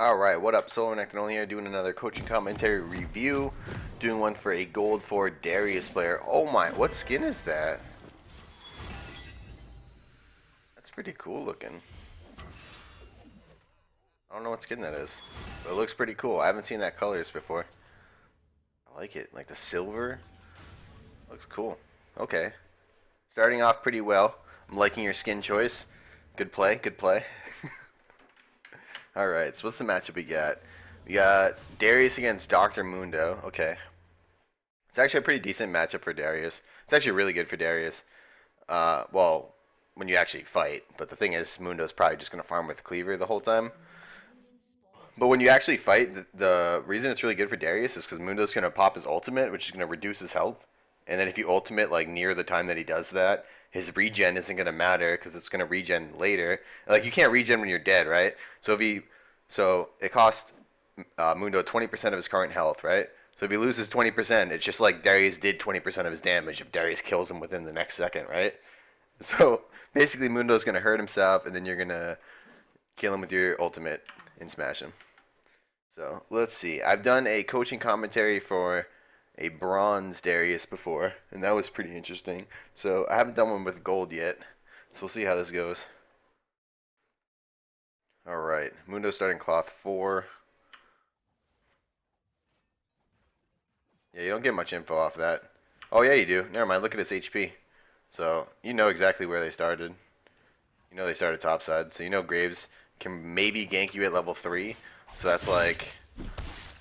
Alright, what up? Solar Nectar only here doing another coaching commentary review. Doing one for a gold for Darius player. Oh my, what skin is that? That's pretty cool looking. I don't know what skin that is, but it looks pretty cool. I haven't seen that colors before. I like it. Like the silver. Looks cool. Okay. Starting off pretty well. I'm liking your skin choice. Good play, good play. Alright, so what's the matchup we got? We got Darius against Dr. Mundo. Okay. It's actually a pretty decent matchup for Darius. It's actually really good for Darius. Well, when you actually fight. But the thing is, Mundo's probably just going to farm with Cleaver the whole time. But when you actually fight, the reason it's really good for Darius is because Mundo's going to pop his ultimate, which is going to reduce his health. And then if you ultimate like near the time that he does that, his regen isn't going to matter because it's going to regen later. Like you can't regen when you're dead, right? So it costs Mundo 20% of his current health, right? So if he loses 20%, it's just like Darius did 20% of his damage if Darius kills him within the next second, right? So basically Mundo's going to hurt himself and then you're going to kill him with your ultimate and smash him. So let's see. I've done a coaching commentary for a bronze Darius before, and that was pretty interesting. So I haven't done one with gold yet, so we'll see how this goes. Alright, Mundo starting cloth 4. Yeah, you don't get much info off that. Oh yeah, you do. Never mind, look at his HP. So, you know exactly where they started. You know they started topside, so you know Graves can maybe gank you at level 3. So that's like,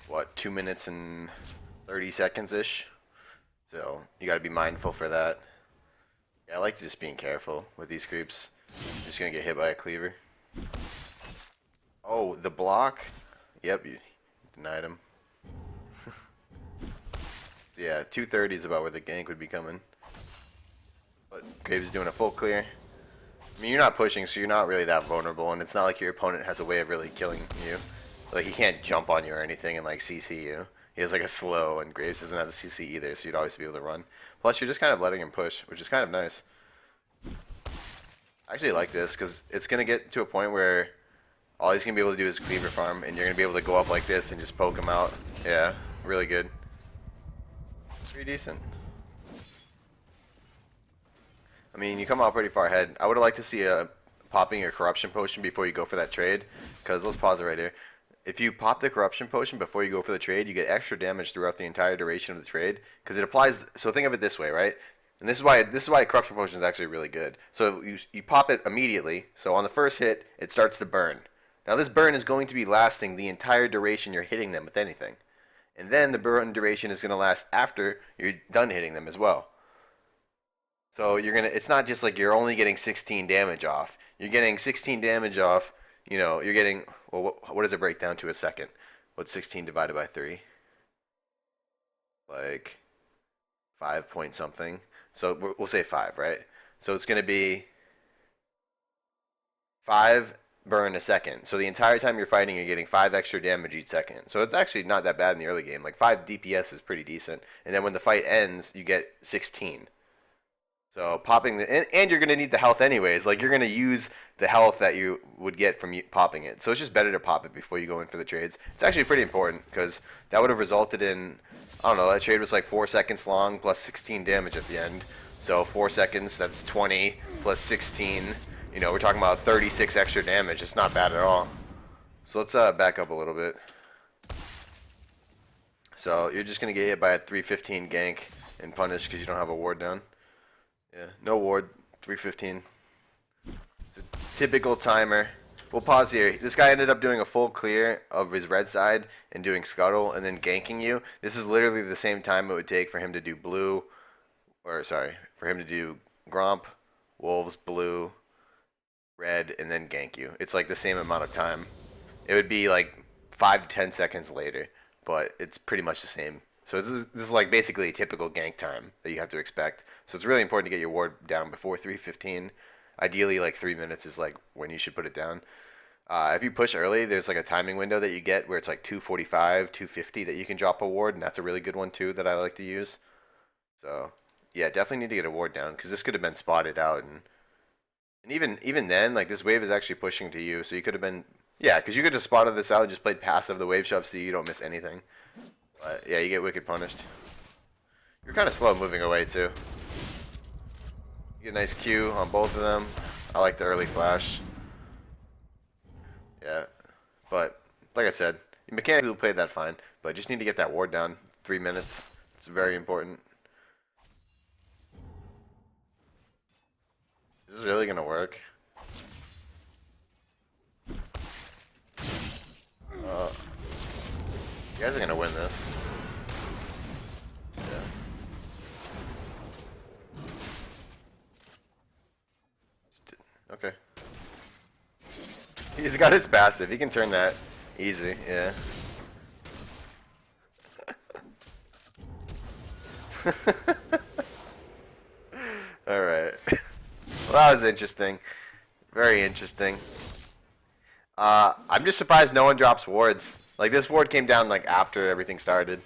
what, 2 minutes and 30 seconds-ish? So, you gotta be mindful for that. Yeah, I like just being careful with these creeps. You're just gonna get hit by a cleaver. Oh, the block? Yep, you denied him. Yeah, 230 is about where the gank would be coming. But Graves is doing a full clear. I mean, you're not pushing, so you're not really that vulnerable, and it's not like your opponent has a way of really killing you. Like, he can't jump on you or anything and, like, CC you. He has, like, a slow, and Graves doesn't have a CC either, so you'd always be able to run. Plus, you're just kind of letting him push, which is kind of nice. I actually like this, because it's going to get to a point where all he's going to be able to do is cleaver farm, and you're going to be able to go up like this and just poke him out. Yeah, really good. Pretty decent. I mean, you come out pretty far ahead. I would have liked to see a popping your corruption potion before you go for that trade, because let's pause it right here. If you pop the corruption potion before you go for the trade, you get extra damage throughout the entire duration of the trade, because it applies. So think of it this way, right? And this is why corruption potion is actually really good. So you pop it immediately. So on the first hit, it starts to burn. Now this burn is going to be lasting the entire duration you're hitting them with anything, and then the burn duration is going to last after you're done hitting them as well. So it's not just like you're only getting 16 damage off. You're getting 16 damage off. You know, you're getting, well, what does it break down to a second? What's 16 divided by 3? Like 5 point something. So we'll say 5, right? So it's going to be 5 burn a second. So the entire time you're fighting, you're getting 5 extra damage each second. So it's actually not that bad in the early game. Like 5 DPS is pretty decent. And then when the fight ends, you get 16. So popping and you're going to need the health anyways. Like you're going to use the health that you would get from popping it. So it's just better to pop it before you go in for the trades. It's actually pretty important because that would have resulted in, I don't know, that trade was like 4 seconds long plus 16 damage at the end. So 4 seconds, that's 20 plus 16. You know, we're talking about 36 extra damage. It's not bad at all. So let's back up a little bit. So you're just going to get hit by a 315 gank and punished because you don't have a ward down. Yeah, no ward, 315. It's a typical timer. We'll pause here. This guy ended up doing a full clear of his red side and doing scuttle and then ganking you. This is literally the same time it would take for him to do blue, or sorry, for him to do Gromp, Wolves, blue, red, and then gank you. It's like the same amount of time. It would be like 5 to 10 seconds later, but it's pretty much the same. So this is like basically a typical gank time that you have to expect. So it's really important to get your ward down before 315. Ideally, like 3 minutes is like when you should put it down. If you push early, there's like a timing window that you get where it's like 245, 250 that you can drop a ward, and that's a really good one too that I like to use. So yeah, definitely need to get a ward down because this could have been spotted out, and even then, like this wave is actually pushing to you, so you could have been Yeah, because you could just spotted this out and just played passive the wave shove so you don't miss anything. But yeah, you get wicked punished. You're kind of slow moving away too. You get a nice Q on both of them. I like the early flash. Yeah, but like I said, you mechanically played that fine, but just need to get that ward down. 3 minutes. It's very important. Is this really gonna work? You guys are gonna win this. Yeah. Okay. He's got his passive. He can turn that easy. Yeah. All right. Well, that was interesting. Very interesting. I'm just surprised no one drops wards. Like, this ward came down, like, after everything started.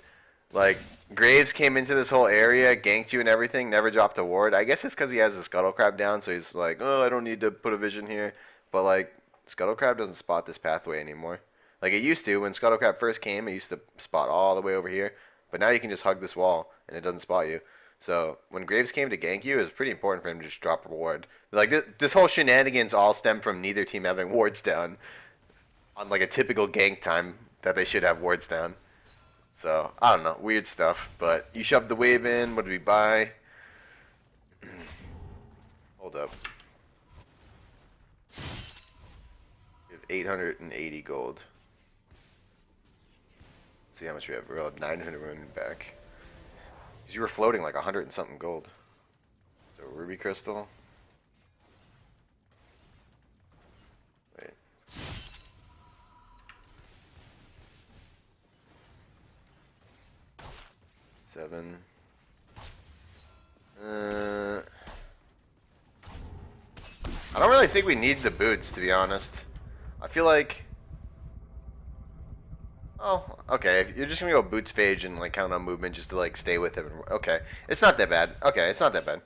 Like, Graves came into this whole area, ganked you and everything, never dropped a ward. I guess it's because he has the Scuttle Crab down, so he's like, oh, I don't need to put a vision here. But, like, Scuttle Crab doesn't spot this pathway anymore. Like, it used to. When Scuttle Crab first came, it used to spot all the way over here. But now you can just hug this wall, and it doesn't spot you. So, when Graves came to gank you, it was pretty important for him to just drop a ward. Like, this whole shenanigans all stem from neither team having wards down on, like, a typical gank time that they should have wards down. So, I don't know. Weird stuff. But you shoved the wave in. What did we buy? Hold up. We have 880 gold. Let's see how much we have. We'll have 900 rune back. Because you were floating like 100 and something gold. So, ruby crystal. Wait. Seven. I don't really think we need the boots, to be honest. I feel like... Oh, okay. If you're just gonna go boots phage and like count on movement just to like stay with him. Okay. It's not that bad. Okay, it's not that bad.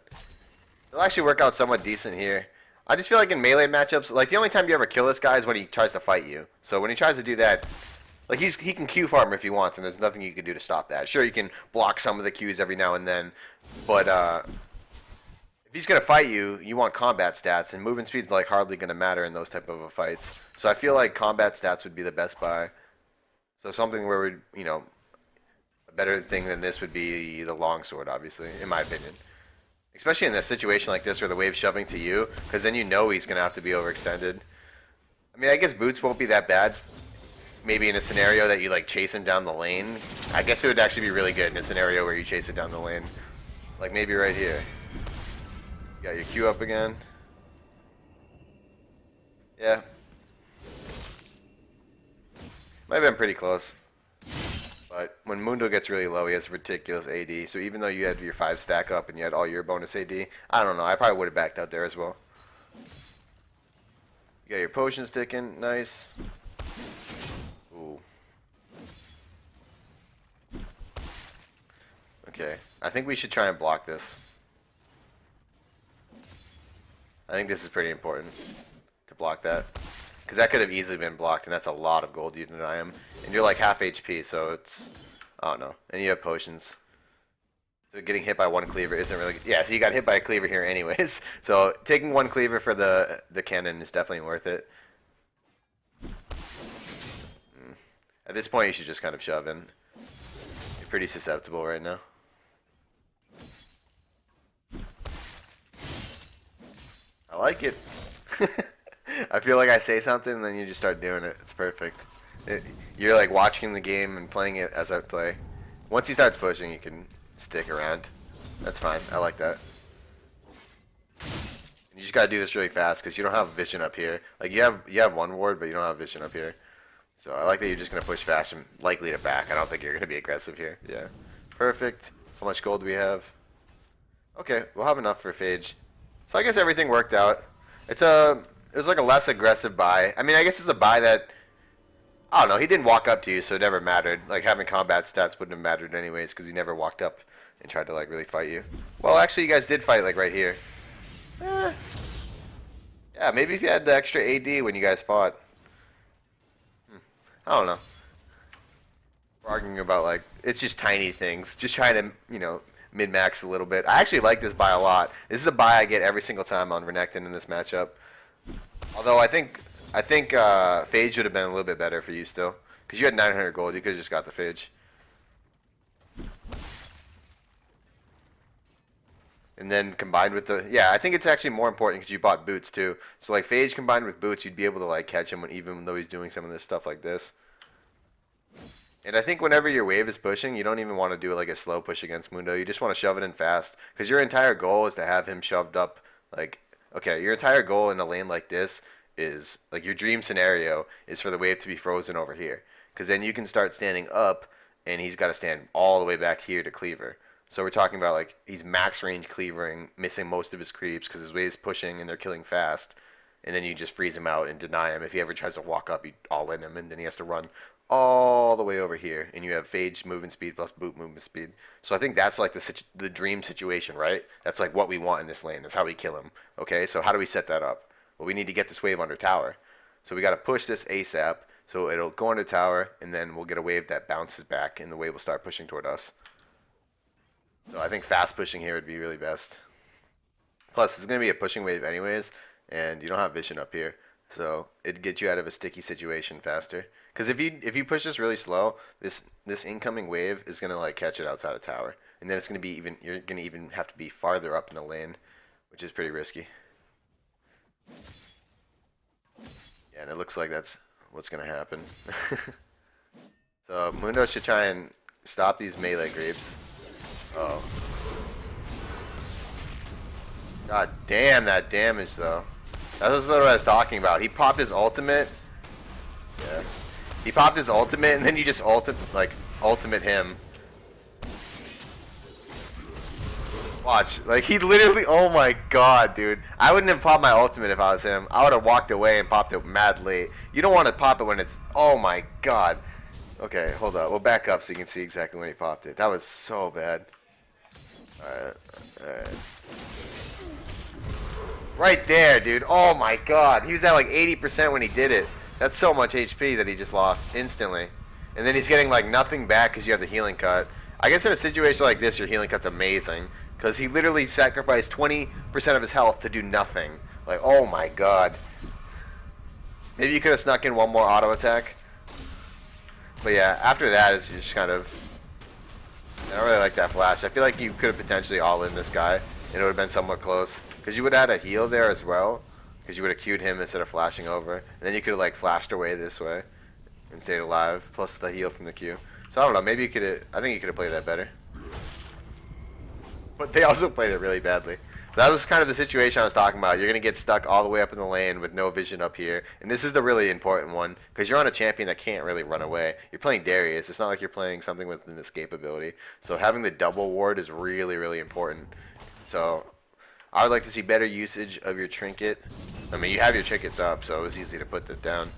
It'll actually work out somewhat decent here. I just feel like in melee matchups, like the only time you ever kill this guy is when he tries to fight you. So when he tries to do that, like he can Q farm if he wants, and there's nothing you can do to stop that. Sure, you can block some of the Qs every now and then, but if he's gonna fight you, you want combat stats, and movement speed's like hardly gonna matter in those type of fights. So I feel like combat stats would be the best buy. So something where we, you know, a better thing than this would be the longsword, obviously, in my opinion. Especially in a situation like this where the wave's shoving to you, because then you know he's gonna have to be overextended. I mean, I guess boots won't be that bad. Maybe in a scenario that you like chase him down the lane. I guess it would actually be really good in a scenario where you chase it down the lane. Like maybe right here. You got your Q up again. Yeah. Might have been pretty close. But when Mundo gets really low, he has ridiculous AD. So even though you had your 5 stack up and you had all your bonus AD, I don't know. I probably would have backed out there as well. You got your potions ticking. Nice. Ooh. Okay. I think we should try and block this. I think this is pretty important to block that. Because that could have easily been blocked, and that's a lot of gold you deny him. And you're like half HP, so it's... I don't know. And you have potions. So getting hit by one cleaver isn't really... Yeah, so you got hit by a cleaver here anyways. So taking one cleaver for the cannon is definitely worth it. At this point, you should just kind of shove in. You're pretty susceptible right now. I like it. I feel like I say something and then you just start doing it. It's perfect. You're like watching the game and playing it as I play. Once he starts pushing, you can stick around. That's fine. I like that. You just gotta do this really fast because you don't have vision up here. Like you have one ward, but you don't have vision up here. So I like that you're just gonna push fast and likely to back. I don't think you're gonna be aggressive here. Yeah. Perfect. How much gold do we have? Okay, we'll have enough for Phage. So I guess everything worked out. It was like a less aggressive buy. I mean, I guess it's a buy that, I don't know, he didn't walk up to you, so it never mattered. Like, having combat stats wouldn't have mattered anyways, because he never walked up and tried to, like, really fight you. Well, actually, you guys did fight, like, right here. Yeah, maybe if you had the extra AD when you guys fought. I don't know. We're arguing about like it's just tiny things, just trying to min max a little bit. I actually like this buy a lot. This is a buy I get every single time on Renekton in this matchup. Although I think Phage would have been a little bit better for you still, because you had 900 gold. You could have just got the Phage. And then combined with the I think it's actually more important because you bought boots too. So like Phage combined with boots, you'd be able to like catch him even though he's doing some of this stuff like this. And I think whenever your wave is pushing, you don't even want to do like a slow push against Mundo. You just want to shove it in fast because your entire goal is to have him shoved up. Like, okay, your entire goal in a lane like this is like your dream scenario is for the wave to be frozen over here because then you can start standing up and he's got to stand all the way back here to cleaver. So we're talking about like he's max range cleavering, missing most of his creeps because his wave's pushing and they're killing fast. And then you just freeze him out and deny him. If he ever tries to walk up, you all in him, and then he has to run all the way over here. And you have Phage movement speed plus boot movement speed. So I think that's like the dream situation, right? That's like what we want in this lane. That's how we kill him. Okay, so how do we set that up? Well, we need to get this wave under tower. So we got to push this ASAP. So it'll go under tower, and then we'll get a wave that bounces back, and the wave will start pushing toward us. So I think fast pushing here would be really best. Plus, it's going to be a pushing wave anyways, and you don't have vision up here. So it'd get you out of a sticky situation faster. Because if you push this really slow, this incoming wave is going to like catch it outside of tower. And then it's going to be you're going to even have to be farther up in the lane, which is pretty risky. Yeah, and it looks like that's what's going to happen. So Mundo should try and stop these melee creeps. Oh. God damn that damage though. That was what I was talking about. He popped his ultimate. Yeah. He popped his ultimate and then you just ultimate him. Watch. Like he literally, oh my god, dude. I wouldn't have popped my ultimate if I was him. I would have walked away and popped it mad late. You don't want to pop it when it's, oh my god. Okay, hold up. We'll back up so you can see exactly when he popped it. That was so bad. Alright. Alright. Right there, dude. Oh my god. He was at like 80% when he did it. That's so much HP that he just lost instantly. And then he's getting like nothing back because you have the healing cut. I guess in a situation like this, your healing cut's amazing. Because he literally sacrificed 20% of his health to do nothing. Like, oh my god. Maybe you could have snuck in one more auto attack. But yeah, after that, it's just kind of... I don't really like that flash. I feel like you could have potentially all-in this guy, and it would have been somewhat close. Because you would have had a heal there as well, because you would have queued him instead of flashing over. And then you could have like flashed away this way and stayed alive, plus the heal from the Q. So I don't know, maybe you could have... I think you could have played that better. But they also played it really badly. That was kind of the situation I was talking about. You're going to get stuck all the way up in the lane with no vision up here. And this is the really important one, because you're on a champion that can't really run away. You're playing Darius. It's not like you're playing something with an escape ability. So having the double ward is really, really important. So I would like to see better usage of your trinket. I mean, you have your trinkets up, so it was easy to put that down.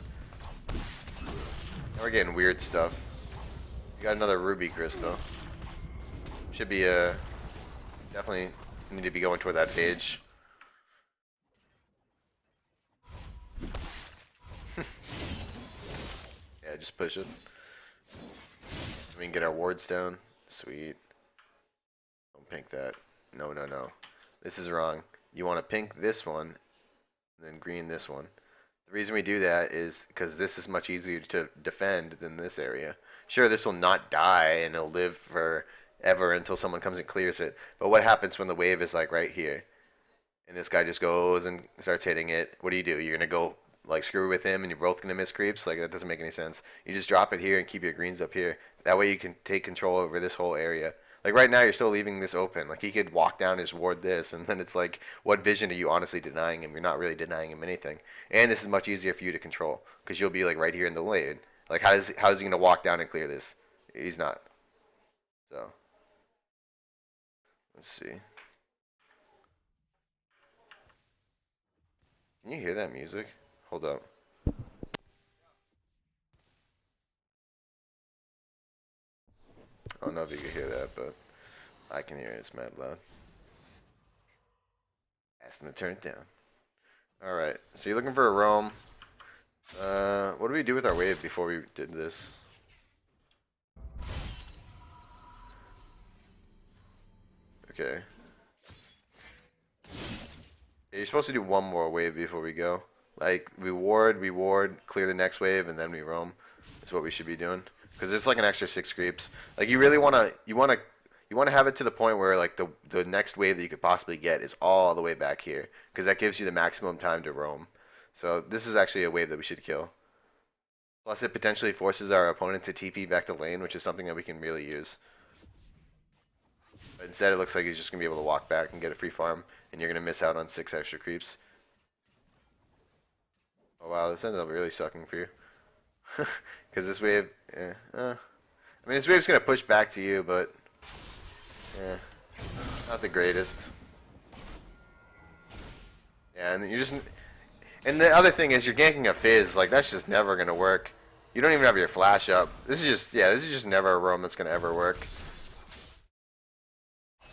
Now we're getting weird stuff. You got another ruby crystal. Should be a... Definitely need to be going toward that Phage. Yeah, just push it. We can get our wards down. Sweet. Don't pink that. No, no, no. This is wrong. You want to pink this one, and then green this one. The reason we do that is because this is much easier to defend than this area. Sure, this will not die, and it'll live for... ever until someone comes and clears it. But what happens when the wave is like right here and this guy just goes and starts hitting it? What do? You're gonna go like screw with him and you're both gonna miss creeps? Like that doesn't make any sense. You just drop it here and keep your greens up here. That way you can take control over this whole area. Like right now you're still leaving this open. Like he could walk down his ward this and then it's like what vision are you honestly denying him? You're not really denying him anything. And this is much easier for you to control because you'll be like right here in the lane. Like how is he gonna walk down and clear this? He's not. So let's see. Can you hear that music? Hold up. I don't know if you can hear that, but I can hear it. It's mad loud. Ask them to turn it down. Alright, so you're looking for a roam. What do we do with our wave before we did this? Okay. Yeah, you're supposed to do one more wave before we go. Like, we ward, clear the next wave, and then we roam. That's what we should be doing. Because it's like an extra 6 creeps. Like, you really you wanna have it to the point where, like, the next wave that you could possibly get is all the way back here. Because that gives you the maximum time to roam. So, this is actually a wave that we should kill. Plus, it potentially forces our opponent to TP back to lane, which is something that we can really use. But instead, it looks like he's just going to be able to walk back and get a free farm, and you're going to miss out on 6 extra creeps. Oh wow, this ended up really sucking for you. Because this wave, I mean, this wave's going to push back to you, but, not the greatest. Yeah, and you just, and the other thing is you're ganking a Fizz, like, that's just never going to work. You don't even have your flash up. This is just never a roam that's going to ever work.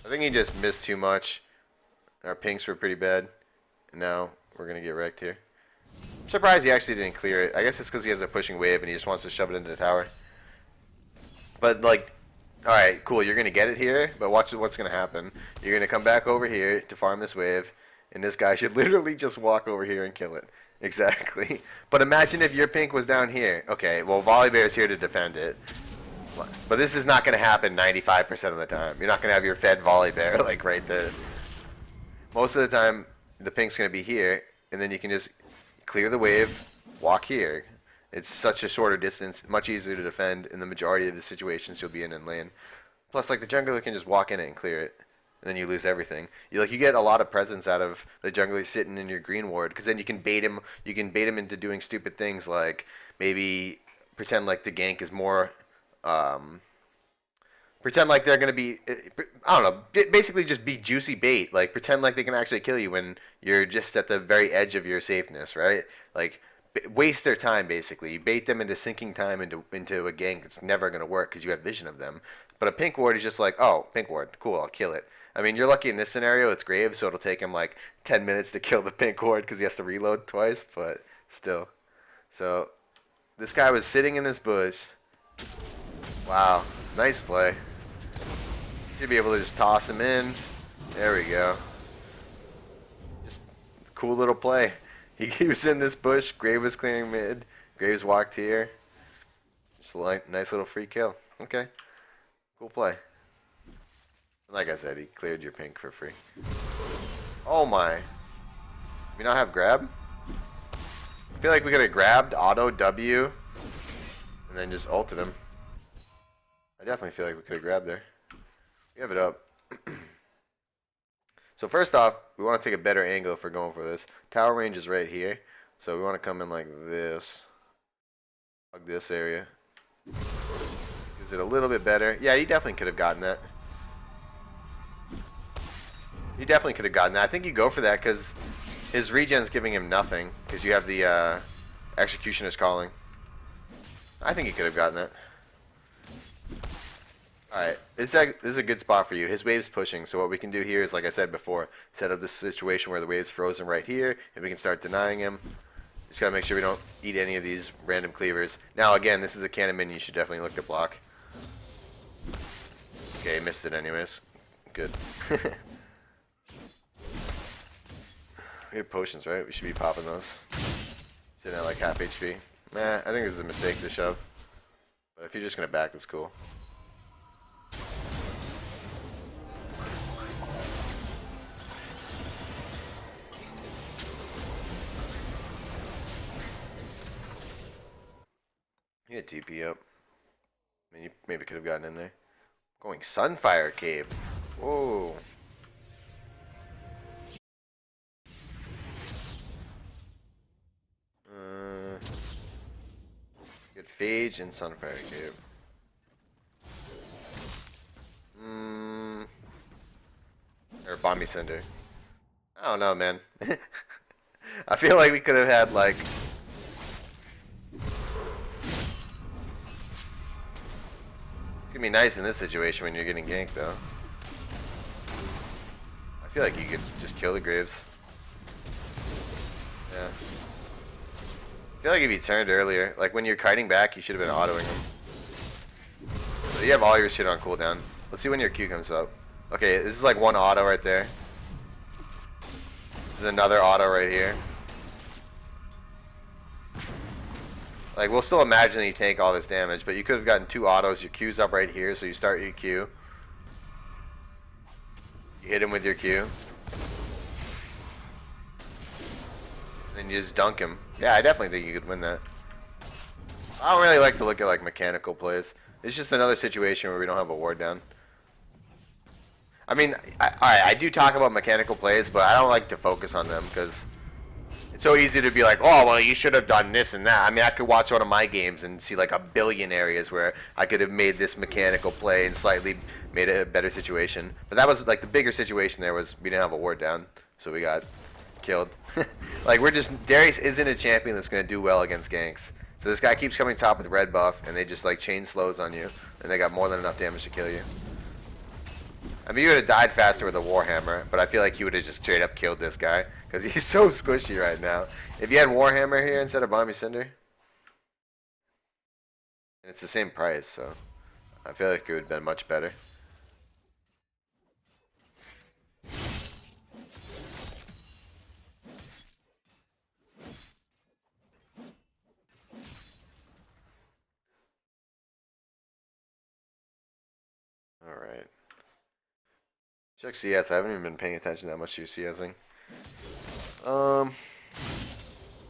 I think he just missed too much. Our pinks were pretty bad. And now we're going to get wrecked here. I'm surprised he actually didn't clear it. I guess it's because he has a pushing wave and he just wants to shove it into the tower. But, like, alright, cool, you're going to get it here, but watch what's going to happen. You're going to come back over here to farm this wave, and this guy should literally just walk over here and kill it. Exactly. But imagine if your pink was down here. Okay, well, Volibear is here to defend it. But this is not going to happen 95% of the time. You're not going to have your fed Volibear, like, right there. Most of the time, the pink's going to be here, and then you can just clear the wave, walk here. It's such a shorter distance, much easier to defend in the majority of the situations you'll be in lane. Plus, like, the jungler can just walk in it and clear it, and then you lose everything. You get a lot of presence out of the jungler sitting in your green ward, because then you can bait him into doing stupid things like maybe pretend like the gank is more... pretend like they're going to be, I don't know, basically just be juicy bait. Like, pretend like they can actually kill you when you're just at the very edge of your safeness, right? Like, waste their time, basically. You bait them into sinking time into a gank that's never going to work because you have vision of them. But a pink ward is just like, oh, pink ward, cool, I'll kill it. I mean, you're lucky in this scenario, it's Graves, so it'll take him like 10 minutes to kill the pink ward because he has to reload twice, but still. So, this guy was sitting in this bush. Wow, nice play. Should be able to just toss him in. There we go. Just cool little play. He was in this bush. Graves was clearing mid. Graves walked here. Just a nice little free kill. Okay. Cool play. Like I said, he cleared your pink for free. Oh my. We not have grab? I feel like we could have grabbed, auto, W, and then just ulted him. I definitely feel like we could have grabbed there. We have it up. So first off, we want to take a better angle if we're going for this. Tower range is right here. So we want to come in like this. Hug this area. Is it a little bit better? Yeah, you definitely could have gotten that. You definitely could have gotten that. I think you go for that because his regen's giving him nothing. Because you have the Executioner's Calling. I think you could have gotten that. Alright, this is a good spot for you. His wave's pushing, so what we can do here is, like I said before, set up this situation where the wave's frozen right here, and we can start denying him. Just gotta make sure we don't eat any of these random cleavers. Now, again, this is a cannon minion. You should definitely look to block. Okay, missed it anyways. Good. We have potions, right? We should be popping those. Sitting at like half HP. Nah, I think this is a mistake to shove. But if you're just gonna back, that's cool. You had TP up. I mean, you maybe could have gotten in there. Going Sunfire Cave. Whoa. Get Phage and Sunfire Cave. Or Bomby Cinder. I don't know, man. I feel like we could have had, like... It's gonna be nice in this situation when you're getting ganked, though. I feel like you could just kill the Graves. Yeah. feel like if you turned earlier, like when you're kiting back, you should have been autoing him. So you have all your shit on cooldown. Let's see when your Q comes up. Okay, this is like one auto right there. This is another auto right here. Like, we'll still imagine that you take all this damage, but you could have gotten 2 autos. Your Q's up right here, so you start your Q. You hit him with your Q. Then you just dunk him. Yeah, I definitely think you could win that. I don't really like to look at, like, mechanical plays. It's just another situation where we don't have a ward down. I mean, alright, I do talk about mechanical plays, but I don't like to focus on them, because it's so easy to be like, oh, well, you should have done this and that. I mean, I could watch one of my games and see like a billion areas where I could have made this mechanical play and slightly made it a better situation. But that was like the bigger situation there was we didn't have a ward down, so we got killed. Like, Darius isn't a champion that's going to do well against ganks. So this guy keeps coming top with red buff, and they just like chain slows on you, and they got more than enough damage to kill you. I mean, you would have died faster with a Warhammer, but I feel like you would have just straight up killed this guy, because he's so squishy right now. If you had Warhammer here instead of Bomby Cinder, and it's the same price, so I feel like it would have been much better. Alright. Check CS. I haven't even been paying attention that much to your CSing.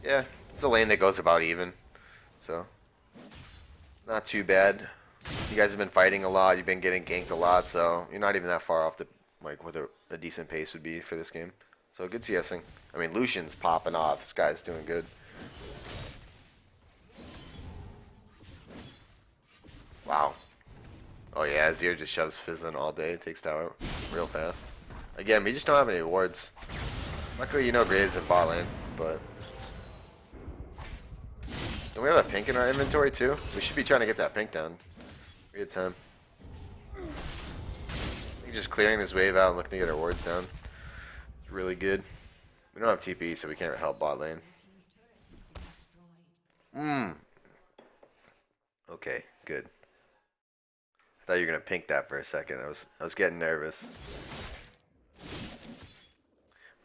Yeah, it's a lane that goes about even, so not too bad. You guys have been fighting a lot. You've been getting ganked a lot, so you're not even that far off the like what a decent pace would be for this game. So good CSing. I mean, Lucian's popping off. This guy's doing good. Wow. Oh yeah, Azir just shoves Fizzin all day. Takes tower real fast. Again, we just don't have any wards. Luckily, you know Graves in bot lane, but don't we have a pink in our inventory too? We should be trying to get that pink down. Good time. I think just clearing this wave out and looking to get our wards down. It's really good. We don't have TP, so we can't help bot lane. Okay, good. I thought you were gonna pink that for a second. I was getting nervous.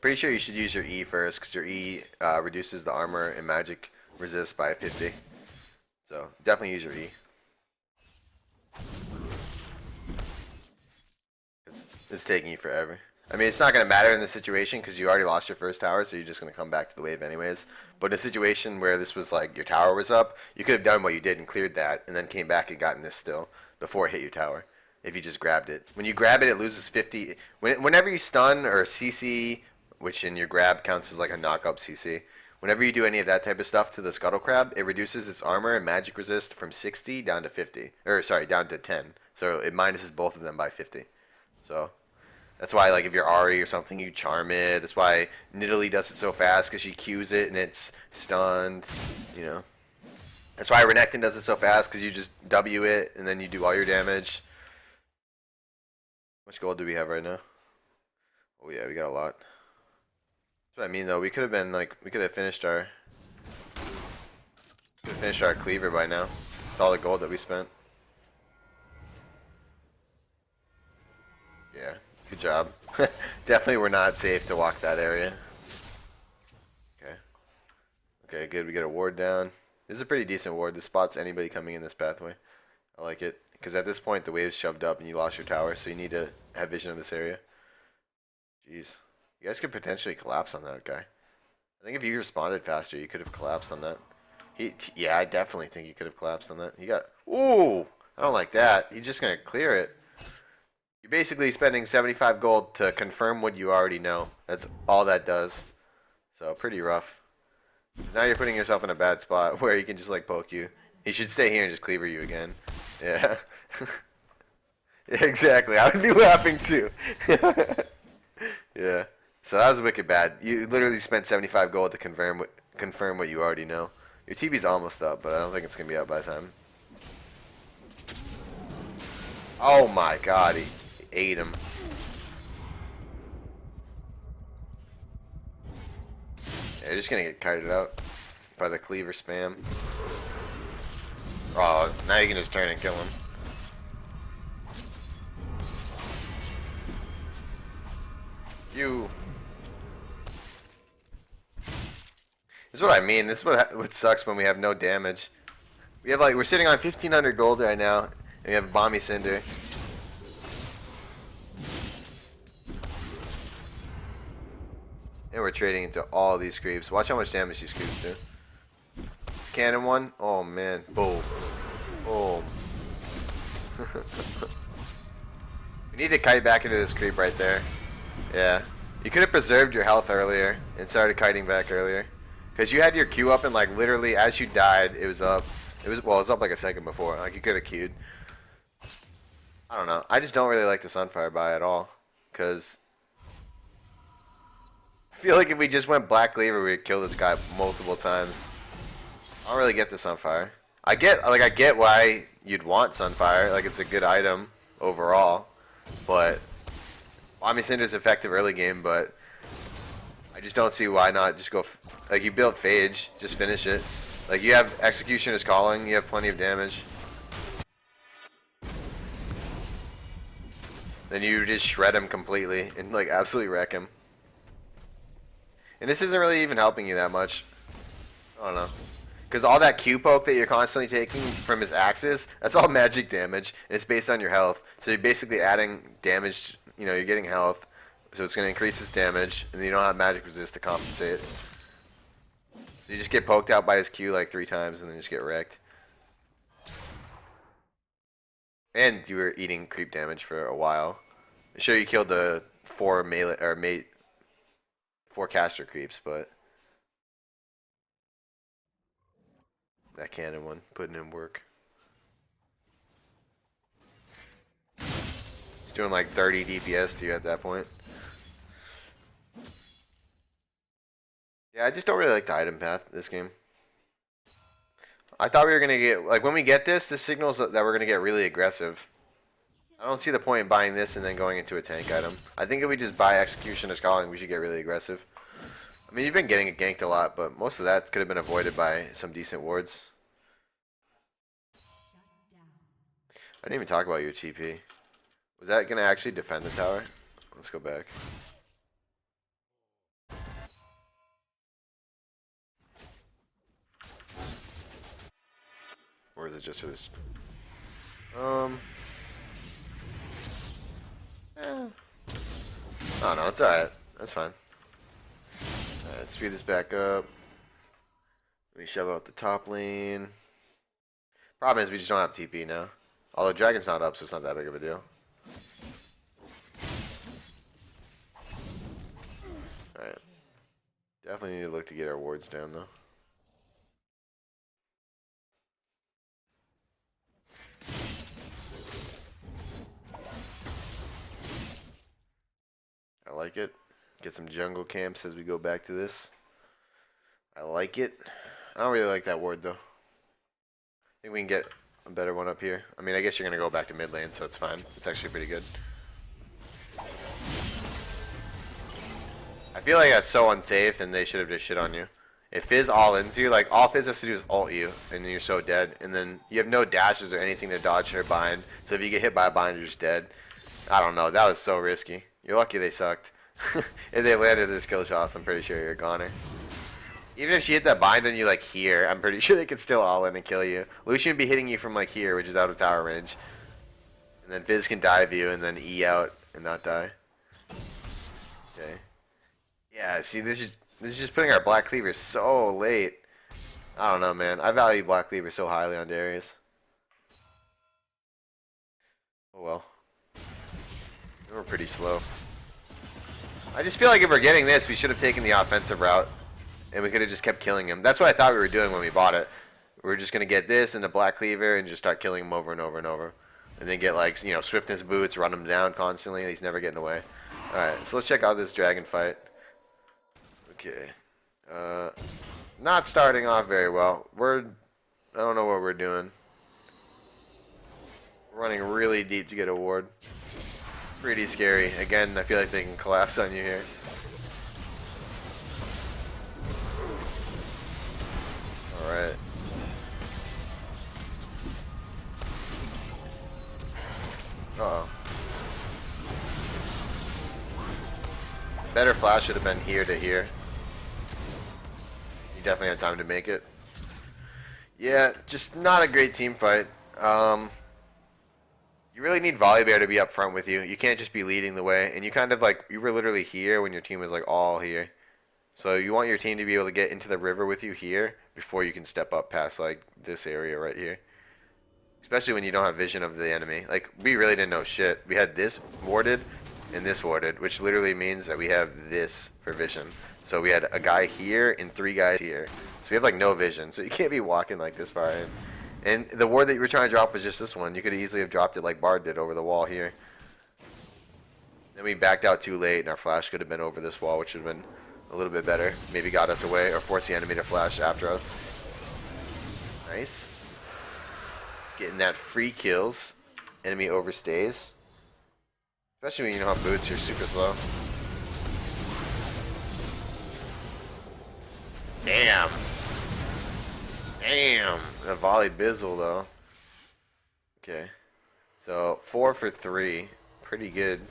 Pretty sure you should use your E first, because your E reduces the armor and magic resist by 50. So definitely use your E. It's taking you forever. I mean, it's not going to matter in this situation because you already lost your first tower, so you're just going to come back to the wave anyways. But in a situation where this was like your tower was up, you could have done what you did and cleared that, and then came back and gotten this still before it hit your tower. If you just grabbed it. When you grab it, it loses 50. Whenever you stun or CC, which in your grab counts as like a knock-up CC, whenever you do any of that type of stuff to the Scuttle Crab, it reduces its armor and magic resist from 60 down to 50. Or, sorry, down to 10. So it minuses both of them by 50. So that's why, like, if you're Ari or something, you charm it. That's why Nidalee does it so fast, because she Qs it and it's stunned, you know. That's why Renekton does it so fast, because you just W it and then you do all your damage. How much gold do we have right now? Oh yeah, we got a lot. That's what I mean, though. We could have been, like, we could have finished our cleaver by now with all the gold that we spent. Yeah. Good job. Definitely we're not safe to walk that area. Okay. Okay, good. We get a ward down. This is a pretty decent ward. This spots anybody coming in this pathway. I like it. Because at this point, the wave's shoved up and you lost your tower, so you need to have vision of this area. Jeez. You guys could potentially collapse on that guy. I think if you responded faster, you could have collapsed on that. Yeah, I definitely think you could have collapsed on that. He got... Ooh! I don't like that. He's just going to clear it. You're basically spending 75 gold to confirm what you already know. That's all that does. So, pretty rough. Now you're putting yourself in a bad spot where he can just, like, poke you. He should stay here and just cleaver you again. Yeah. Yeah, exactly. I would be laughing, too. Yeah. So, that was wicked bad. You literally spent 75 gold to confirm what you already know. Your TV's almost up, but I don't think it's going to be up by the time. Oh, my God. He ate him. Yeah, you're just gonna get kited out. by the cleaver spam. Oh, now you can just turn and kill him. You. This is what I mean. This is what sucks when we have no damage. We have like we're sitting on 1,500 gold right now, and we have a Bomby Cinder. And we're trading into all these creeps. Watch how much damage these creeps do. This cannon one. Oh man. Boom. Boom. We need to kite back into this creep right there. Yeah. You could have preserved your health earlier and started kiting back earlier. Because you had your Q up and like literally as you died, it was up. It was up like a second before. Like you could have Q'd. I don't know. I just don't really like the Sunfire buy at all. Because I feel like if we just went Black Cleaver, we'd kill this guy multiple times. I don't really get the Sunfire. I get why you'd want Sunfire. Like it's a good item overall. But Bomby Cinder's effective early game, but I just don't see why not just go. Like you built Phage, just finish it. Like you have Executioner's Calling, you have plenty of damage. Then you just shred him completely and like absolutely wreck him. And this isn't really even helping you that much. I don't know. Because all that Q poke that you're constantly taking from his axes, that's all magic damage, and it's based on your health. So you're basically adding damage, you know, you're getting health, so it's going to increase his damage, and you don't have magic resist to compensate. So you just get poked out by his Q like 3 times, and then just get wrecked. And you were eating creep damage for a while. Sure, you killed the 4 melee, or 4 caster creeps, but that cannon one, putting in work. It's doing like 30 DPS to you at that point. Yeah, I just don't really like the item path this game. I thought we were going to get, like when we get this signals that we're going to get really aggressive. I don't see the point in buying this and then going into a tank item. I think if we just buy Executioner's Calling, we should get really aggressive. I mean, you've been getting it ganked a lot, but most of that could have been avoided by some decent wards. I didn't even talk about your TP. Was that going to actually defend the tower? Let's go back. Or is it just for this? Oh no, it's alright. That's fine. Alright, speed this back up. Let me shove out the top lane. Problem is we just don't have TP now. Although Dragon's not up, so it's not that big of a deal. Alright. Definitely need to look to get our wards down though. I like it. Get some jungle camps as we go back to this. I like it. I don't really like that ward though. I think we can get a better one up here. I mean, I guess you're going to go back to mid lane, so it's fine. It's actually pretty good. I feel like that's so unsafe, and they should have just shit on you. If Fizz all-ins you, like, all Fizz has to do is ult you, and then you're so dead. And then you have no dashes or anything to dodge her bind. So if you get hit by a bind, you're just dead. I don't know. That was so risky. You're lucky they sucked. If they landed the skill shots, I'm pretty sure you're a goner. Even if she hit that bind on you like here, I'm pretty sure they could still all in and kill you. Lucian would be hitting you from like here, which is out of tower range. And then Fizz can dive you and then E out and not die. Okay. Yeah, see, this is just putting our Black Cleaver so late. I don't know, man. I value Black Cleaver so highly on Darius. Oh well. We're pretty slow. I just feel like if we're getting this, we should have taken the offensive route. And we could have just kept killing him. That's what I thought we were doing when we bought it. We were just going to get this and the Black Cleaver and just start killing him over and over and over. And then get, like, you know, Swiftness boots, run him down constantly. He's never getting away. Alright, so let's check out this dragon fight. Okay. Not starting off very well. I don't know what we're doing. We're running really deep to get a ward. Pretty scary. Again, I feel like they can collapse on you here. Uh-oh. Better flash should have been here to here. You definitely had time to make it. Yeah, just not a great team fight. You really need Volibear to be up front with you. You can't just be leading the way. And you kind of like, you were literally here when your team was like all here. So you want your team to be able to get into the river with you here before you can step up past like this area right here. Especially when you don't have vision of the enemy. Like, we really didn't know shit. We had this warded and this warded, which literally means that we have this for vision. So we had a guy here and 3 guys here. So we have like no vision. So you can't be walking like this far in. And the ward that you were trying to drop was just this one. You could easily have dropped it like Bard did over the wall here. Then we backed out too late and our flash could have been over this wall, which would have been a little bit better. Maybe got us away or forced the enemy to flash after us. Nice. Getting that free kills. Enemy overstays. Especially when you know how boots are super slow. Damn. Damn. A volley bizzle though. Okay. So 4 for 3. Pretty good.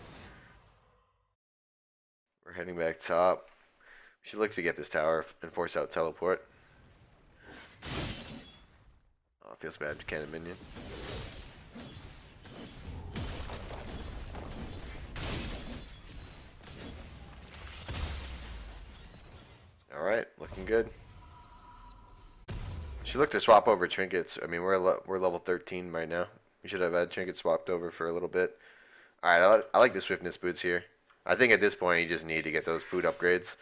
We're heading back top. We should look to get this tower and force out teleport. Oh, it feels bad. Cannon minion. Alright, looking good. Should look to swap over trinkets. I mean, we're level 13 right now. We should have had trinkets swapped over for a little bit. Alright, I like the swiftness boots here. I think at this point you just need to get those boot upgrades.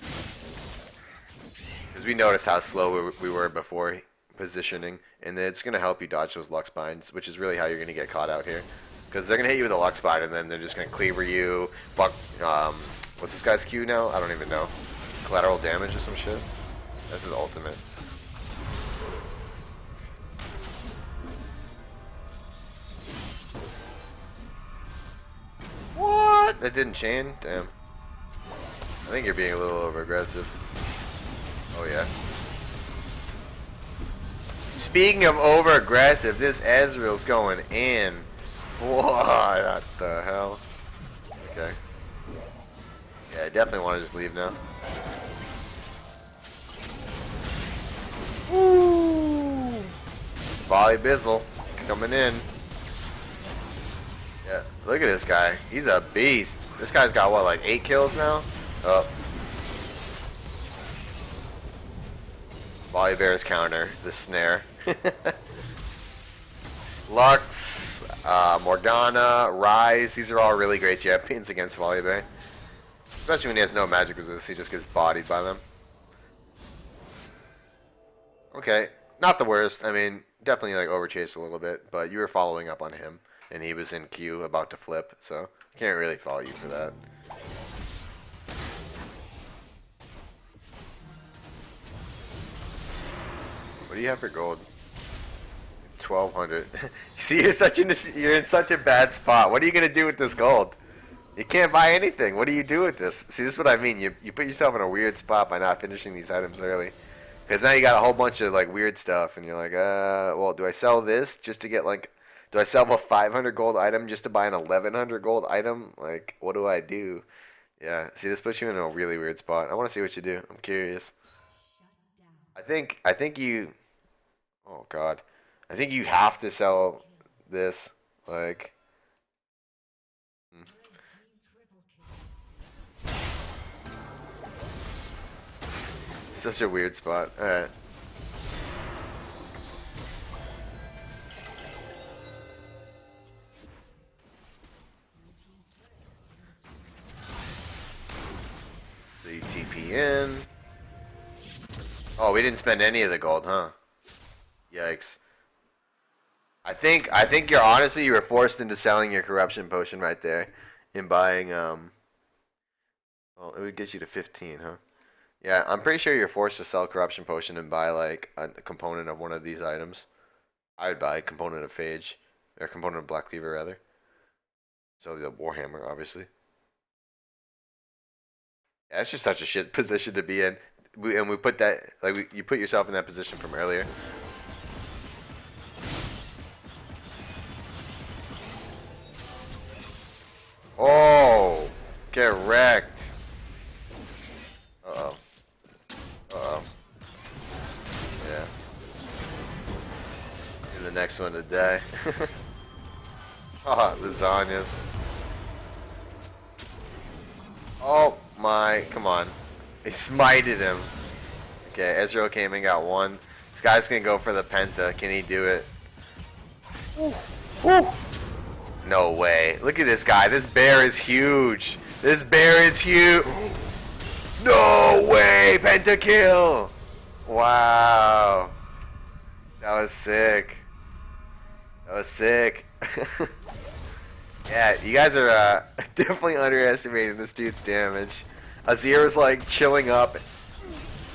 Because we noticed how slow we were before positioning. And it's going to help you dodge those Lux Binds, which is really how you're going to get caught out here. Because they're going to hit you with a Lux Bind and then they're just going to cleaver you. What's this guy's Q now? I don't even know. Collateral damage or some shit? That's his ultimate. What? That didn't chain? Damn. I think you're being a little over aggressive. Oh yeah. Speaking of over aggressive, this Ezreal's going in. What the hell? Okay. Yeah, I definitely want to just leave now. Woo! Volley Bizzle coming in. Yeah, look at this guy. He's a beast. This guy's got what, like 8 kills now? Oh. Volibear's counter, the snare. Lux, Morgana, Rise, these are all really great champions against Volibear. Especially when he has no magic resist, he just gets bodied by them. Okay, not the worst. I mean, definitely like overchased a little bit, but you were following up on him, and he was in Q about to flip, so can't really fault you for that. What do you have for gold? 1,200. See, you're in such a bad spot. What are you gonna do with this gold? You can't buy anything. What do you do with this? See, this is what I mean. You put yourself in a weird spot by not finishing these items early. Because now you got a whole bunch of like weird stuff, and you're like, well, do I sell this just to get like, do I sell a 500 gold item just to buy an 1,100 gold item? Like, what do I do? Yeah, see, this puts you in a really weird spot. I want to see what you do. I'm curious. I think you, oh god, I think you have to sell this, like. Such a weird spot. Alright. So you TP in. Oh, we didn't spend any of the gold, huh? Yikes. I think you're honestly, you were forced into selling your corruption potion right there and buying well, it would get you to 15, huh? Yeah, I'm pretty sure you're forced to sell corruption potion and buy like a component of one of these items. I would buy a component of Phage, or a component of Black Cleaver rather. So the Warhammer, obviously. Yeah, it's just such a shit position to be in. We put that, like, you put yourself in that position from earlier. Get wrecked. Uh-oh. Uh-oh. Yeah. And the next one to die. Oh, lasagnas. Oh my, come on. He smited him. Okay, SRO came and got one. This guy's gonna go for the penta. Can he do it? Woo. Woo. No way. Look at this guy. This bear is huge. This bear is huge. No way. Pentakill. Wow. That was sick. That was sick. Yeah, you guys are definitely underestimating this dude's damage. Azir is like chilling up,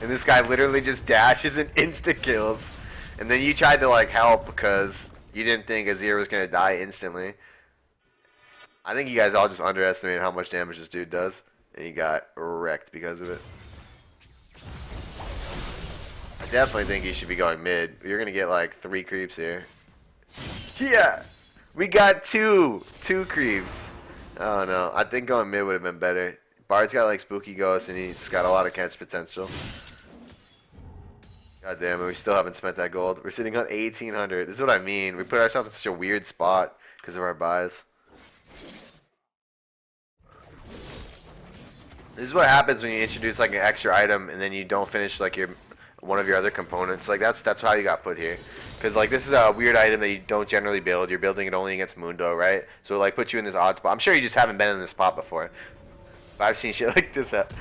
and this guy literally just dashes and insta kills. And then you tried to like help because you didn't think Azir was gonna die instantly. I think you guys all just underestimated how much damage this dude does, and you got wrecked because of it. I definitely think you should be going mid. You're gonna get like 3 creeps here. Yeah, we got two creeps. Oh no, I think going mid would have been better. Bard's got like spooky ghosts, and he's got a lot of catch potential. God damn it, we still haven't spent that gold. We're sitting on 1,800. This is what I mean. We put ourselves in such a weird spot because of our buys. This is what happens when you introduce like an extra item and then you don't finish like one of your other components. Like that's how you got put here. Because like this is a weird item that you don't generally build. You're building it only against Mundo, right? So it like puts you in this odd spot. I'm sure you just haven't been in this spot before. But I've seen shit like this happen.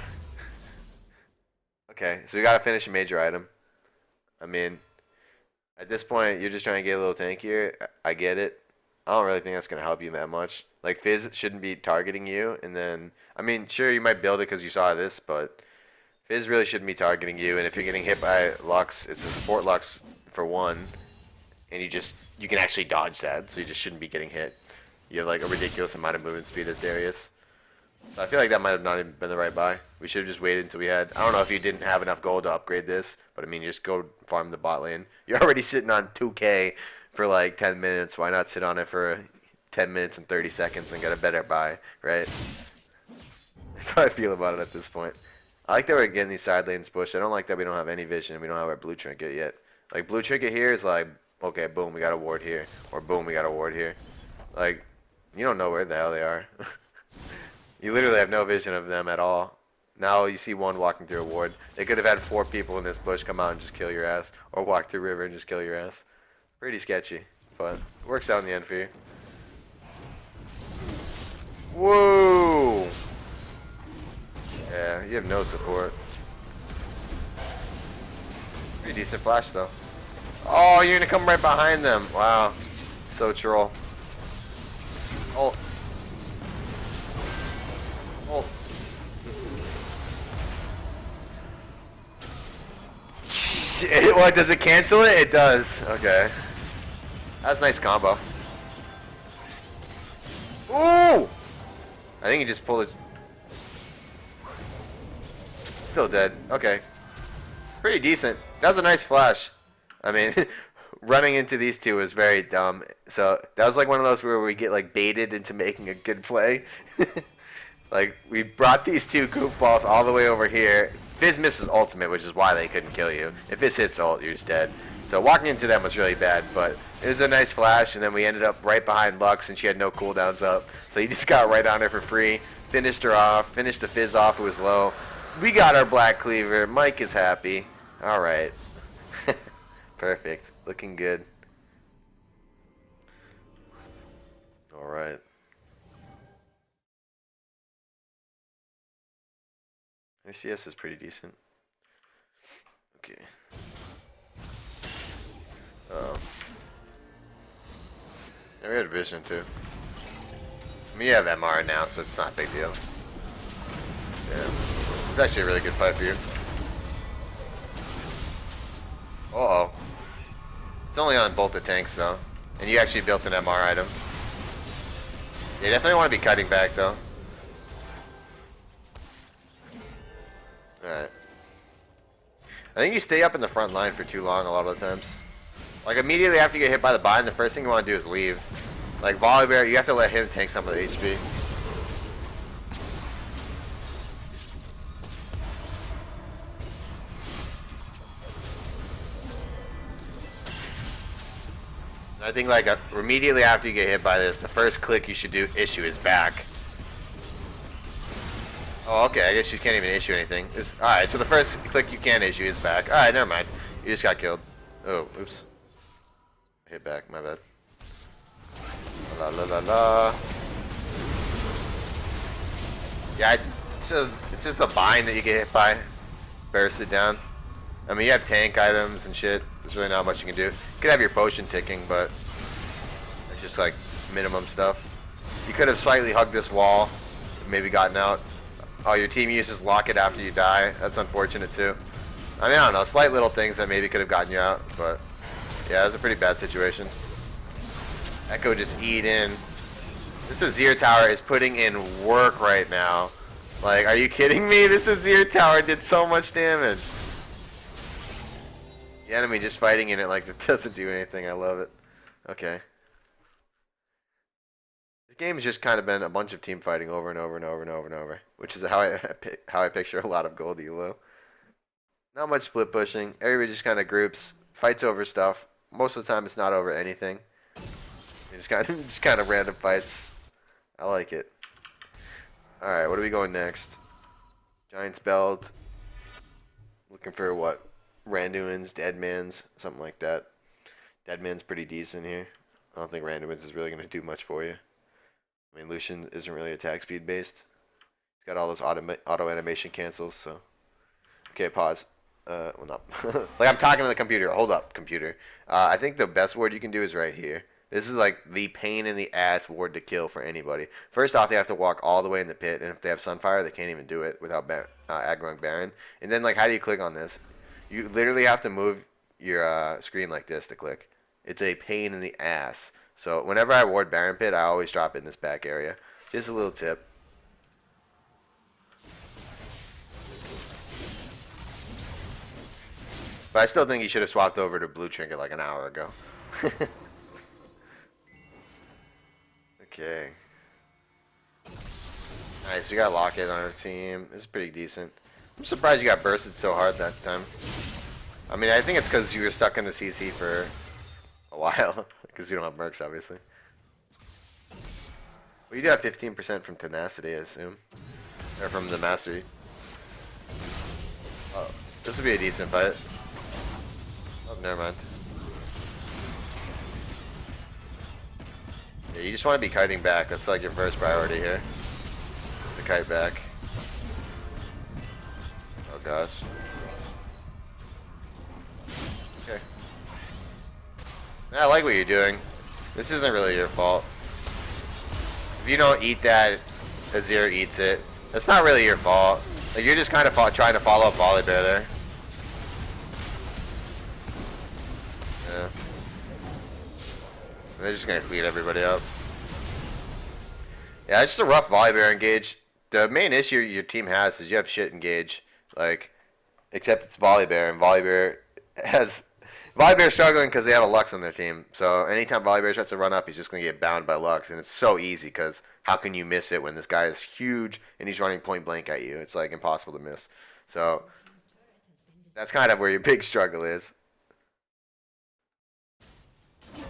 Okay, so we gotta finish a major item. I mean, at this point, you're just trying to get a little tankier. I get it. I don't really think that's gonna help you that much. Like Fizz shouldn't be targeting you, and then I mean, sure you might build it because you saw this, but Fizz really shouldn't be targeting you. And if you're getting hit by Lux, it's a support Lux for one, and you can actually dodge that, so you just shouldn't be getting hit. You have like a ridiculous amount of movement speed as Darius. So I feel like that might have not even been the right buy. We should have just waited until we had. I don't know if you didn't have enough gold to upgrade this, but I mean, just go farm the bot lane. You're already sitting on 2K for like 10 minutes. Why not sit on it for 10 minutes and 30 seconds and get a better buy, right? That's how I feel about it at this point. I like that we're getting these side lanes pushed. I don't like that we don't have any vision and we don't have our blue trinket yet. Like, blue trinket here is like, okay, boom, we got a ward here. Or boom, we got a ward here. Like, you don't know where the hell they are. You literally have no vision of them at all. Now you see one walking through a ward. They could have had 4 people in this bush come out and just kill your ass. Or walk through river and just kill your ass. Pretty sketchy. But it works out in the end for you. Whoa! Yeah, you have no support. Pretty decent flash though. Oh, you're gonna come right behind them. Wow. So troll. Oh. Oh. What, does it cancel it? It does. Okay. That's a nice combo. Ooh! I think he just pulled it. Still dead. Okay. Pretty decent. That was a nice flash. I mean, running into these two was very dumb. So that was like one of those where we get like baited into making a good play. Like we brought these two goofballs all the way over here. Fizz misses ultimate, which is why they couldn't kill you. If Fizz hits ult, you're just dead. So walking into them was really bad, but it was a nice flash, and then we ended up right behind Lux, and she had no cooldowns up. So you just got right on her for free, finished her off, finished the Fizz off, who was low. We got our Black Cleaver. Mike is happy. All right. Perfect. Looking good. All right. Your CS is pretty decent. Okay. Yeah, we had vision too. I mean, you have MR now, so it's not a big deal. Yeah. It's actually a really good fight for you. Uh-oh. It's only on both the tanks, though. And you actually built an MR item. You definitely want to be cutting back, though. Alright. I think you stay up in the front line for too long a lot of the times. Like, immediately after you get hit by the bind, the first thing you want to do is leave. Like, Volibear, you have to let him take some of the HP. I think like immediately after you get hit by this, the first click you should do issue is back. Oh, okay. I guess you can't even issue anything. Alright, so the first click you can issue is back. Alright, never mind. You just got killed. Oh, oops. Hit back, my bad. La la la la. Yeah, it's just the bind that you get hit by. Burst it down. I mean, you have tank items and shit. There's really not much you can do. You could have your potion ticking, but it's just like minimum stuff. You could have slightly hugged this wall, maybe gotten out. Oh, your team uses lock it after you die. That's unfortunate too. I mean, I don't know, slight little things that maybe could have gotten you out, but yeah, it was a pretty bad situation. Echo just eat in. This Azir Tower is putting in work right now. Like, are you kidding me? This Azir Tower did so much damage. The enemy just fighting in it like it doesn't do anything. I love it. Okay. This game has just kind of been a bunch of team fighting over and over and over and over and over, which is how I picture a lot of gold elo. Not much split pushing. Everybody just kind of groups, fights over stuff. Most of the time, it's not over anything. Just kind of random fights. I like it. All right, what are we going next? Giant's Belt. Looking for what? Randuin's, Deadman's, something like that. Deadman's pretty decent here. I don't think Randuin's is really going to do much for you. I mean, Lucian isn't really attack speed based. He's got all those auto animation cancels, so. Okay, pause. Well, not. Like, I'm talking to the computer. Hold up, computer. I think the best ward you can do is right here. This is like the pain in the ass ward to kill for anybody. First off, they have to walk all the way in the pit, and if they have Sunfire, they can't even do it without aggroing Baron. And then, like, how do you click on this? You literally have to move your screen like this to click. It's a pain in the ass. So whenever I ward Baron pit, I always drop it in this back area. Just a little tip. But I still think you should have swapped over to Blue Trinket like an hour ago. Okay. Nice, we got Locket on our team. This is pretty decent. I'm surprised you got bursted so hard that time. I mean, I think it's because you were stuck in the CC for a while. Because you don't have mercs, obviously. Well, you do have 15% from Tenacity, I assume. Or from the Mastery. Oh, this would be a decent fight. Oh, never mind. Yeah, you just want to be kiting back. That's like your first priority here. The kite back. Oh gosh. Okay. I like what you're doing. This isn't really your fault. If you don't eat that, Azir eats it. That's not really your fault. Like, you're just kind of trying to follow up Volibear there. Yeah. They're just gonna clean everybody up. Yeah, it's just a rough Volibear engage. The main issue your team has is you have shit engage. Like, except it's Volibear, and Volibear's struggling because they have a Lux on their team. So anytime Volibear tries to run up, he's just gonna get bound by Lux, and it's so easy because how can you miss it when this guy is huge and he's running point blank at you? It's like impossible to miss. So that's kind of where your big struggle is.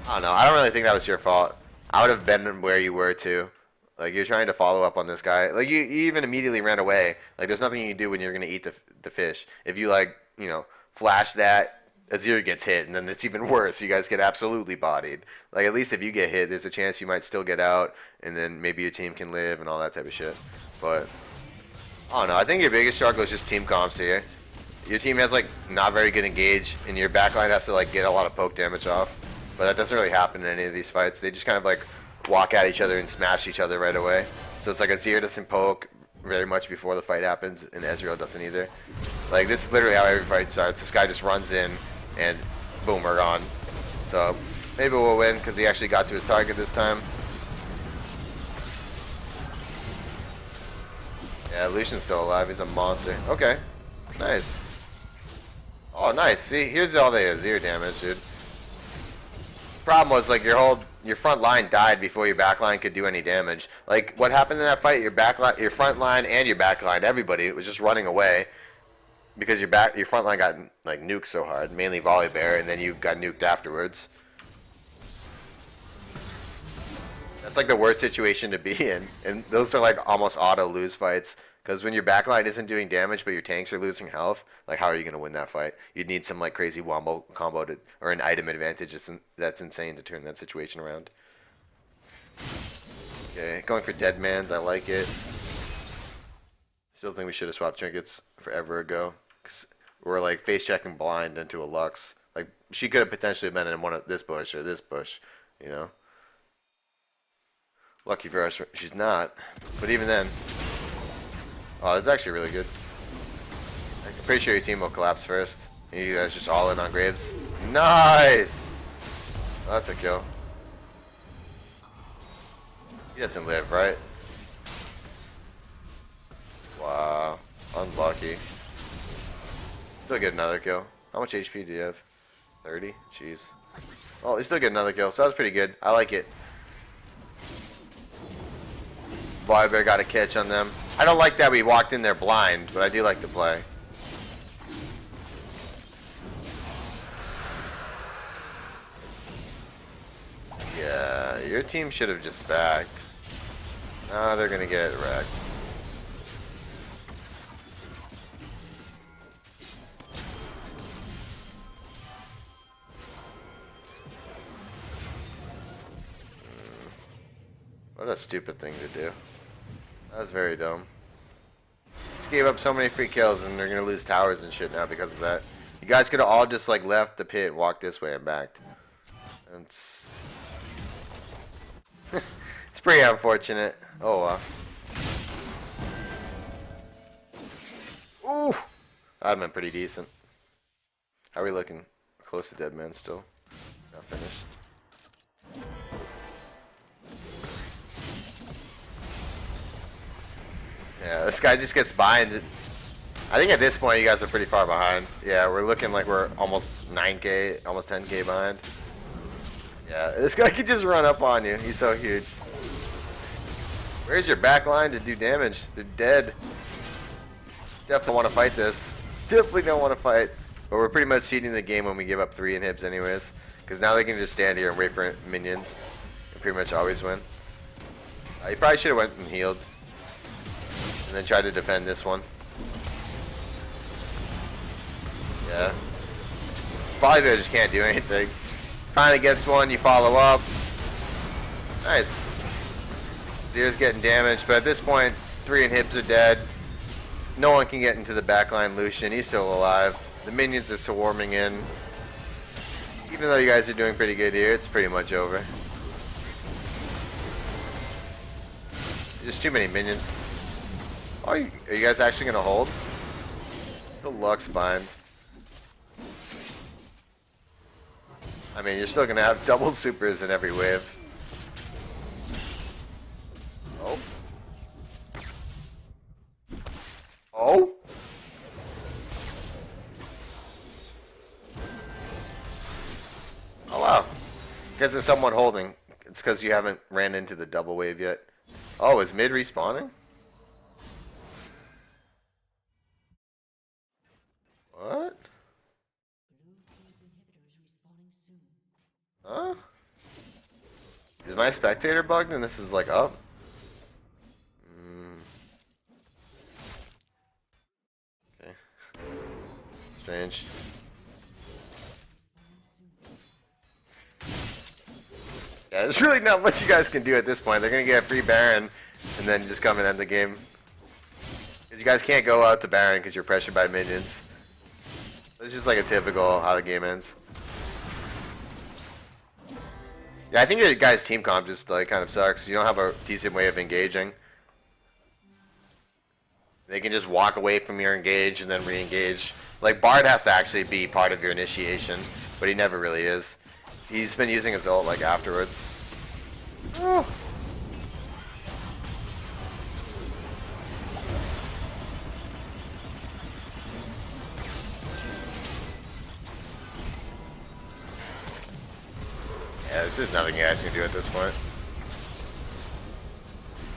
I don't know. I don't really think that was your fault. I would have been where you were too. Like, you're trying to follow up on this guy. Like, you even immediately ran away. Like, there's nothing you can do when you're gonna eat the fish. If you, like, you know, flash that, Azir gets hit, and then it's even worse. You guys get absolutely bodied. Like, at least if you get hit, there's a chance you might still get out, and then maybe your team can live and all that type of shit. But I don't know. I think your biggest struggle is just team comps here. Your team has, like, not very good engage, and your backline has to, like, get a lot of poke damage off. But that doesn't really happen in any of these fights. They just kind of, like, walk at each other and smash each other right away. So it's like Azir doesn't poke very much before the fight happens, and Ezreal doesn't either. Like, this is literally how every fight starts. This guy just runs in, and boom, we're gone. So maybe we'll win because he actually got to his target this time. Yeah, Lucian's still alive. He's a monster. Okay, nice. Oh, nice. See, here's all the Azir damage, dude. Problem was, like, your front line died before your back line could do any damage. Like, what happened in that fight? Your front line and your back line, everybody was just running away because your front line got, like, nuked so hard, mainly Volibear, and then you got nuked afterwards. That's like the worst situation to be in, and those are like almost auto lose fights. Because when your backline isn't doing damage, but your tanks are losing health, like how are you gonna win that fight? You'd need some like crazy wombo combo to, or an item advantage. That's insane to turn that situation around. Okay, going for dead mans. I like it. Still think we should have swapped trinkets forever ago. Cause we're like face checking blind into a Lux. Like she could have potentially been in one of this bush or this bush, you know. Lucky for us, she's not. But even then, oh, this is actually really good. I'm pretty sure your team will collapse first. And you guys just all in on Graves. Nice! Oh, that's a kill. He doesn't live, right? Wow. Unlucky. Still get another kill. How much HP do you have? 30? Jeez. Oh, he still get another kill, so that was pretty good. I like it. Volibear got a catch on them. I don't like that we walked in there blind, but I do like the play. Yeah, your team should have just backed. Now they're gonna get wrecked. What a stupid thing to do. That was very dumb. Just gave up so many free kills and they're gonna lose towers and shit now because of that. You guys could have all just like left the pit, walked this way and backed. And it's it's pretty unfortunate. Oh well. Ooh! That'd been pretty decent. How are we looking? Close to dead man still. Not finished. Yeah, this guy just gets behind. I think at this point you guys are pretty far behind. Yeah, we're looking like we're almost 9k, almost 10k behind. Yeah, this guy could just run up on you. He's so huge. Where's your back line to do damage? They're dead. Definitely want to fight this. Definitely don't want to fight. But we're pretty much cheating the game when we give up 3 inhibs anyways. Because now they can just stand here and wait for minions. And pretty much always win. You probably should have went and healed. And then try to defend this one. Yeah. Volibear just can't do anything. Finally gets one, you follow up. Nice. Zero's getting damaged, but at this point, 3 inhibs are dead. No one can get into the backline Lucian, he's still alive. The minions are swarming in. Even though you guys are doing pretty good here, it's pretty much over. There's too many minions. Oh, are you guys actually going to hold? The Lux bind. I mean, you're still going to have double supers in every wave. Oh. Oh. Oh, wow. You guys are somewhat holding. It's because you haven't ran into the double wave yet. Oh, is mid respawning? What? Huh? Is my spectator bugged and this is like up? Okay. Strange. Yeah, there's really not much you guys can do at this point. They're gonna get a free Baron and then just come and end the game. Because you guys can't go out to Baron because you're pressured by minions. It's just like a typical how the game ends. Yeah, I think your guys' team comp just like kind of sucks. You don't have a decent way of engaging. They can just walk away from your engage and then re-engage. Like Bard has to actually be part of your initiation, but he never really is. He's been using his ult like afterwards. Oh. Yeah, there's just nothing you guys can do at this point.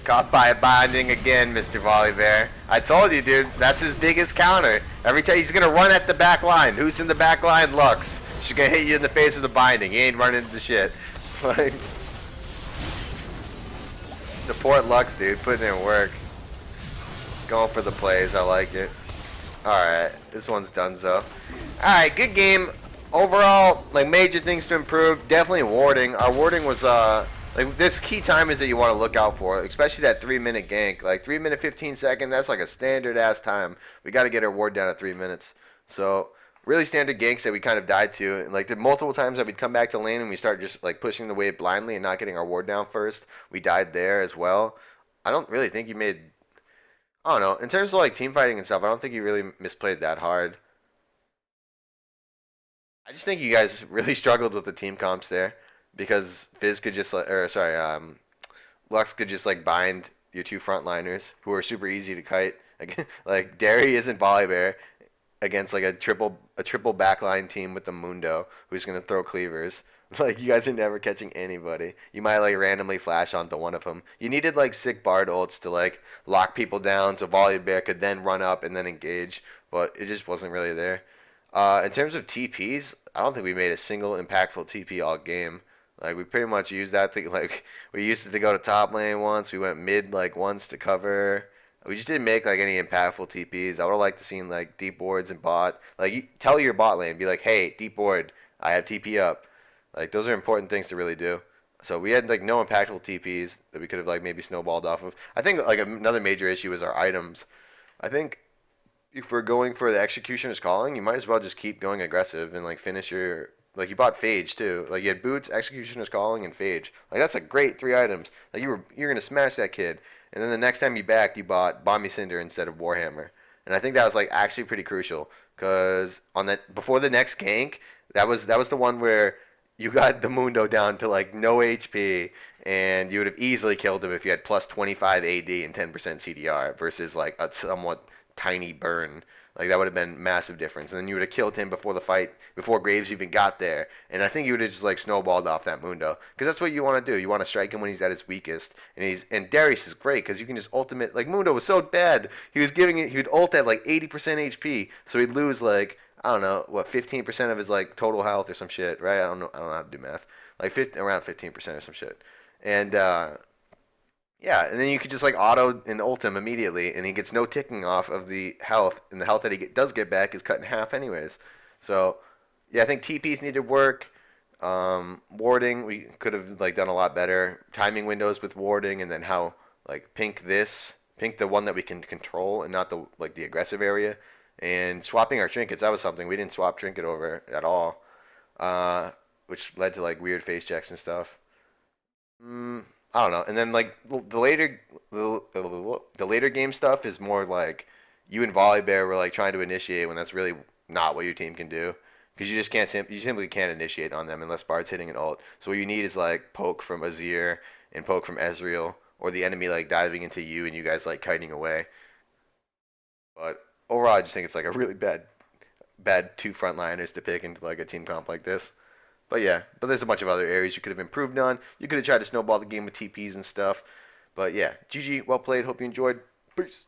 Caught by a binding again, Mr. Volibear. I told you, dude, that's his biggest counter. Every time he's gonna run at the back line. Who's in the back line? Lux. She's gonna hit you in the face with a binding. He ain't running into shit. Like, Support Lux, dude. Putting in work. Going for the plays. I like it. Alright, this one's done so. Alright, good game. Overall, like major things to improve. Definitely warding. Our warding was like this key time is that you want to look out for, especially that 3-minute gank. Like 3 minute 15 second, that's like a standard ass time. We got to get our ward down at 3 minutes. So really standard ganks that we kind of died to. And like the multiple times that we'd come back to lane and we start just like pushing the wave blindly and not getting our ward down first. We died there as well. I don't really think you made. I don't know. In terms of like team fighting and stuff, I don't think you really misplayed that hard. I just think you guys really struggled with the team comps there because Fizz could just like, or sorry, Lux could just like bind your two frontliners who are super easy to kite. Like Darius and Volibear against like a triple backline team with the Mundo who's gonna throw cleavers. Like you guys are never catching anybody. You might like randomly flash onto one of them. You needed like sick Bard ults to like lock people down so Volibear could then run up and then engage, but it just wasn't really there. In terms of TPs, I don't think we made a single impactful TP all game. Like we pretty much used that thing. Like we used it to go to top lane once. We went mid like once to cover. We just didn't make like any impactful TPs. I would have liked to seen like deep boards and bot. Like you tell your bot lane, be like, hey, deep board, I have TP up. Like those are important things to really do. So we had like no impactful TPs that we could have like maybe snowballed off of. I think like another major issue is our items. I think if we're going for the executioner's calling, you might as well just keep going aggressive and like finish your like you bought Phage too. Like you had boots, executioner's calling, and Phage. Like that's a great 3 items. Like you're gonna smash that kid. And then the next time you backed, you bought Bomby Cinder instead of Warhammer. And I think that was like actually pretty crucial because on that before the next gank, that was the one where you got the Mundo down to like no HP, and you would have easily killed him if you had plus 25 AD and 10% CDR versus like a somewhat tiny burn. Like that would have been massive difference. And then you would have killed him before the fight, before Graves even got there. And I think you would have just like snowballed off that Mundo, because that's what you want to do. You want to strike him when he's at his weakest. And Darius is great because you can just ultimate. Like Mundo was so bad, he was giving it. He would ult at like 80% HP, so he'd lose like I don't know what 15% of his like total health or some shit, right? I don't know how to do math. Like 50, around 15% or some shit. And yeah, and then you could just like auto and ult him immediately, and he gets no ticking off of the health, and the health that does get back is cut in half anyways. So, yeah, I think TPs needed work. Warding, we could have like done a lot better. Timing windows with warding, and then how like pink the one that we can control, and not the like the aggressive area. And swapping our trinkets, that was something we didn't swap trinket over at all, which led to like weird face checks and stuff. I don't know. And then like the later game stuff is more like you and Volibear were like trying to initiate when that's really not what your team can do, because you just can't you simply can't initiate on them unless Bard's hitting an ult. So what you need is like poke from Azir and poke from Ezreal, or the enemy like diving into you and you guys like kiting away. But overall, I just think it's like a really bad two frontliners to pick into like a team comp like this. But yeah, but there's a bunch of other areas you could have improved on. You could have tried to snowball the game with TPs and stuff. But yeah, GG, well played. Hope you enjoyed. Peace.